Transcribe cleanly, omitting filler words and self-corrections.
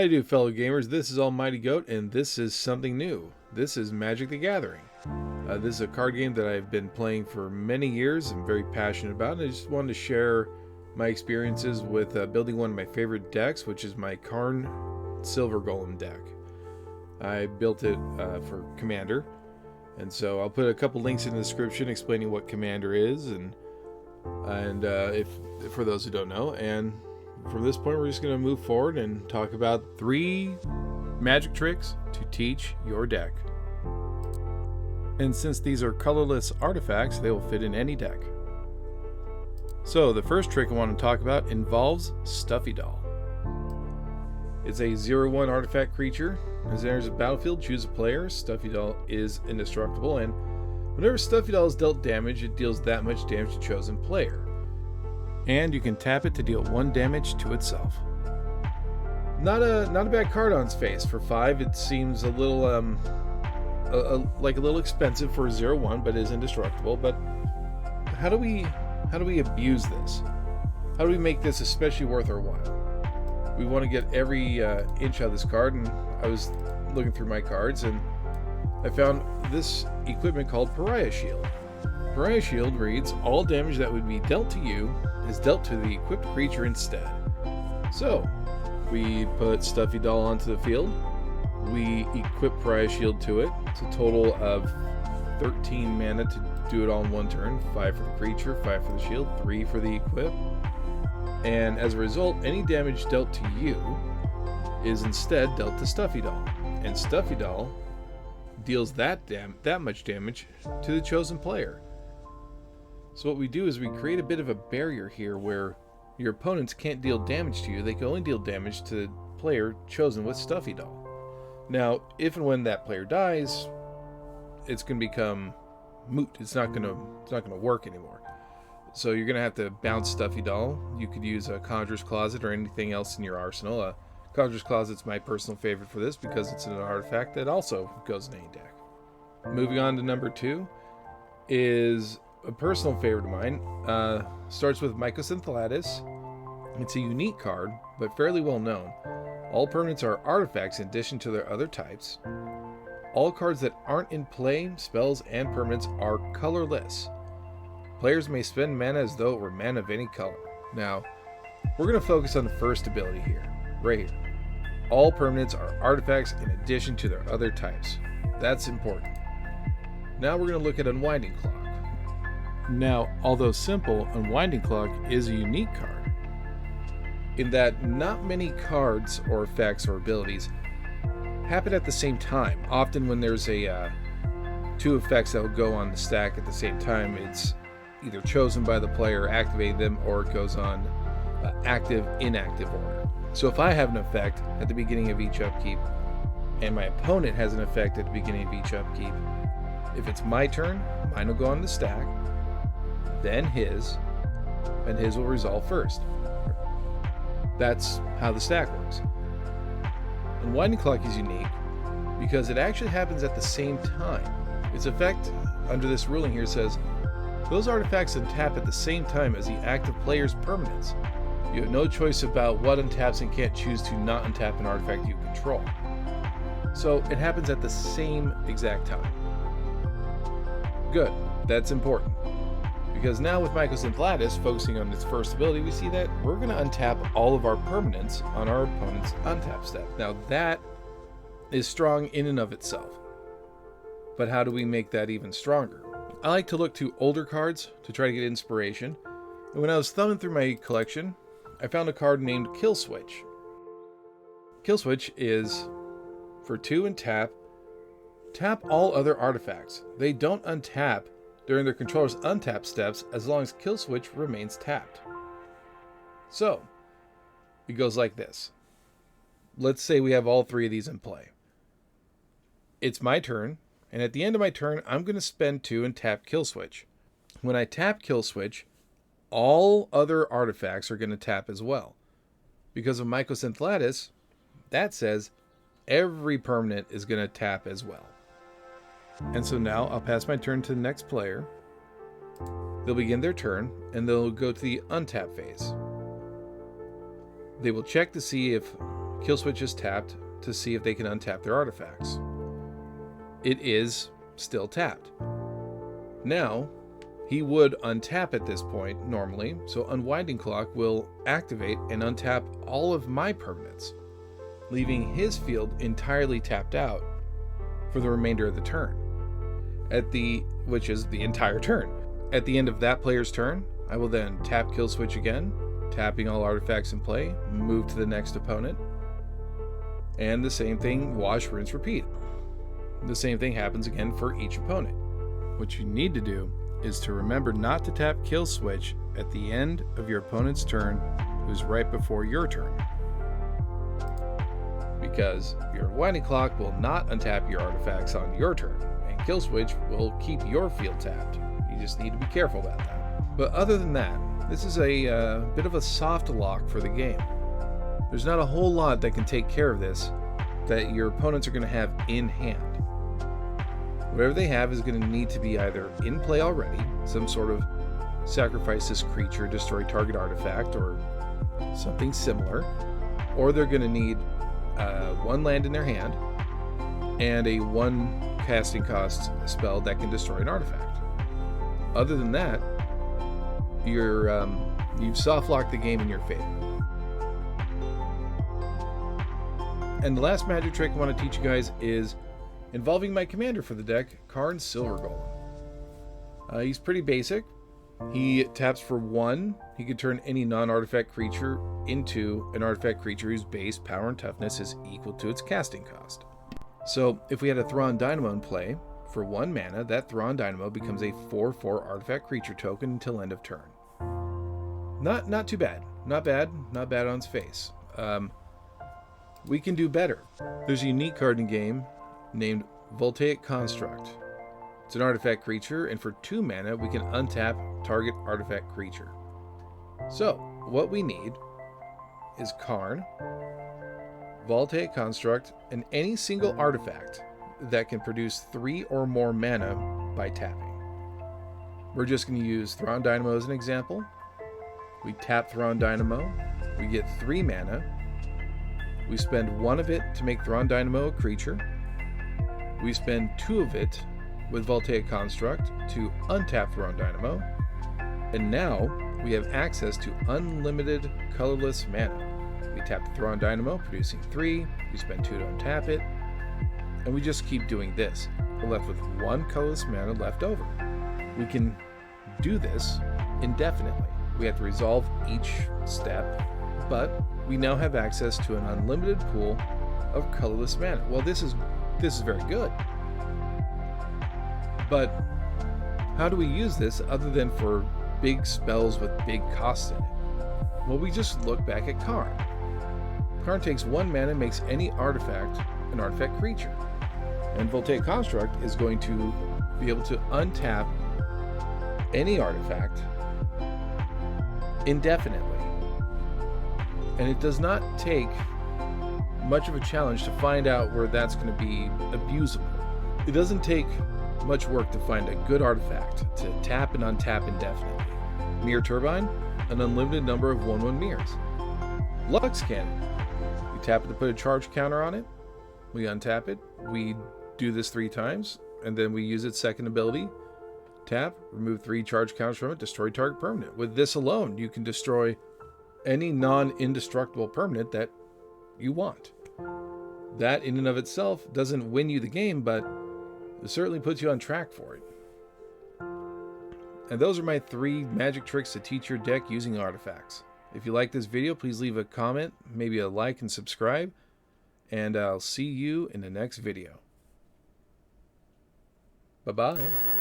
How do you do, fellow gamers? This is Almighty Goat, and this is something new. This is Magic the Gathering. This is a card game that I've been playing for many years. I'm very passionate about it. I just wanted to share my experiences with building one of my favorite decks, which is my Karn Silvergold deck. I built it for Commander, and so I'll put a couple links in the description explaining what Commander is, and if for those who don't know. And from this point, we're just going to move forward and talk about 3 magic tricks to teach your deck. And since these are colorless artifacts, they will fit in any deck. So the first trick I want to talk about involves Stuffy Doll. It's a 0/1 artifact creature. As it enters the battlefield, choose a player. Stuffy Doll is indestructible, and whenever Stuffy Doll is dealt damage, it deals that much damage to chosen player. And you can tap it to deal 1 damage to itself. Not a bad card on its face. For 5, it seems a little like a little expensive for a 0/1, but is indestructible. But how do we abuse this? How do we make this especially worth our while? We want to get every inch out of this card, and I was looking through my cards, and I found this equipment called Pariah Shield. Pariah Shield reads, all damage that would be dealt to you is dealt to the equipped creature instead. So, we put Stuffy Doll onto the field, we equip Pariah Shield to it. It's a total of 13 mana to do it all in 1 turn, 5 for the creature, 5 for the shield, 3 for the equip. And as a result, any damage dealt to you is instead dealt to Stuffy Doll. And Stuffy Doll deals that much damage to the chosen player. So what we do is we create a bit of a barrier here where your opponents can't deal damage to you. They can only deal damage to the player chosen with Stuffy Doll. Now, if and when that player dies, it's going to become moot. It's not going to work anymore. So you're going to have to bounce Stuffy Doll. You could use a Conjurer's Closet or anything else in your arsenal. Conjurer's Closet's my personal favorite for this because it's an artifact that also goes in any deck. Moving on to number 2 is a personal favorite of mine. Starts with Mycosynthelatus. It's a unique card, but fairly well known. All permanents are artifacts in addition to their other types. All cards that aren't in play, spells, and permanents are colorless. Players may spend mana as though it were mana of any color. Now, we're going to focus on the first ability here, right here. All permanents are artifacts in addition to their other types. That's important. Now we're going to look at Unwinding Clock. Now, although simple, Unwinding Clock is a unique card in that not many cards or effects or abilities happen at the same time. Often when there's 2 effects that will go on the stack at the same time, it's either chosen by the player, activating them, or it goes on active, inactive order. So if I have an effect at the beginning of each upkeep, and my opponent has an effect at the beginning of each upkeep, if it's my turn, mine will go on the stack, then his, and his will resolve first. That's how the stack works. Unwinding Clock is unique because it actually happens at the same time. Its effect under this ruling here says, those artifacts untap at the same time as the active player's permanents. You have no choice about what untaps and can't choose to not untap an artifact you control. So it happens at the same exact time. Good, that's important. Because now with Mycosynthelatus, focusing on its first ability, we see that we're going to untap all of our permanents on our opponent's untap step. Now that is strong in and of itself. But how do we make that even stronger? I like to look to older cards to try to get inspiration. And when I was thumbing through my collection, I found a card named Kill Switch. Kill Switch is for 2 and tap all other artifacts. They don't untap during their controller's untap steps as long as Kill Switch remains tapped. So, it goes like this. Let's say we have all 3 of these in play. It's my turn, and at the end of my turn, I'm going to spend 2 and tap Kill Switch. When I tap Kill Switch, all other artifacts are going to tap as well. Because of Mycosynthelatus, that says every permanent is going to tap as well. And so now I'll pass my turn to the next player. They'll begin their turn, and they'll go to the untap phase. They will check to see if kill switch is tapped to see if they can untap their artifacts. It is still tapped. Now, he would untap at this point normally, so Unwinding Clock will activate and untap all of my permanents, leaving his field entirely tapped out for the remainder of the turn, which is the entire turn. At the end of that player's turn, I will then tap kill switch again, tapping all artifacts in play, move to the next opponent, and the same thing, wash, rinse, repeat. The same thing happens again for each opponent. What you need to do is to remember not to tap kill switch at the end of your opponent's turn, who's right before your turn, because your Unwinding Clock will not untap your artifacts on your turn, and kill switch will keep your field tapped. You just need to be careful about that. But other than that, this is a bit of a soft lock for the game. There's not a whole lot that can take care of this that your opponents are going to have in hand. Whatever they have is going to need to be either in play already, some sort of sacrifice this creature, destroy target artifact, or something similar, or they're going to need one land in their hand and a 1 casting cost spell that can destroy an artifact. Other than that, you've soft locked the game in your favor. And the last magic trick I want to teach you guys is involving my commander for the deck, Karn Silvergold. He's pretty basic. He taps for 1. He can turn any non-artifact creature into an artifact creature whose base power and toughness is equal to its casting cost. So if we had a Thrawn Dynamo in play, for 1 mana, that Thrawn Dynamo becomes a 4/4 artifact creature token until end of turn. Not too bad. Not bad on its face. We can do better. There's a unique card in the game named Voltaic Construct. It's an artifact creature, and for 2 mana, we can untap target artifact creature. So, what we need is Karn, Voltaic Construct, and any single artifact that can produce 3 or more mana by tapping. We're just going to use Thrawn Dynamo as an example. We tap Thrawn Dynamo, we get 3 mana, we spend 1 of it to make Thrawn Dynamo a creature, we spend 2 of it with Voltaic Construct to untap Thrawn Dynamo, and now we have access to unlimited colorless mana. We tap the Thrawn Dynamo, producing 3, we spend 2 to untap it, and we just keep doing this. We're left with 1 colorless mana left over. We can do this indefinitely. We have to resolve each step, but we now have access to an unlimited pool of colorless mana. Well, this is very good. But how do we use this other than for big spells with big costs in it? Well, we just look back at Karn. Karn takes 1 mana, makes any artifact an artifact creature. And Voltaic Construct is going to be able to untap any artifact indefinitely. And it does not take much of a challenge to find out where that's going to be abusable. It doesn't take much work to find a good artifact to tap and untap indefinitely. Mirror Turbine, an unlimited number of 1/1 mirrors. Lux Cannon, we tap it to put a charge counter on it, we untap it, we do this 3 times, and then we use its second ability, tap, remove 3 charge counters from it, destroy target permanent. With this alone, you can destroy any non-indestructible permanent that you want. That in and of itself doesn't win you the game, but it certainly puts you on track for it. And those are my 3 magic tricks to teach your deck using artifacts. If you like this video, please leave a comment, maybe a like and subscribe, and I'll see you in the next video. Bye-bye.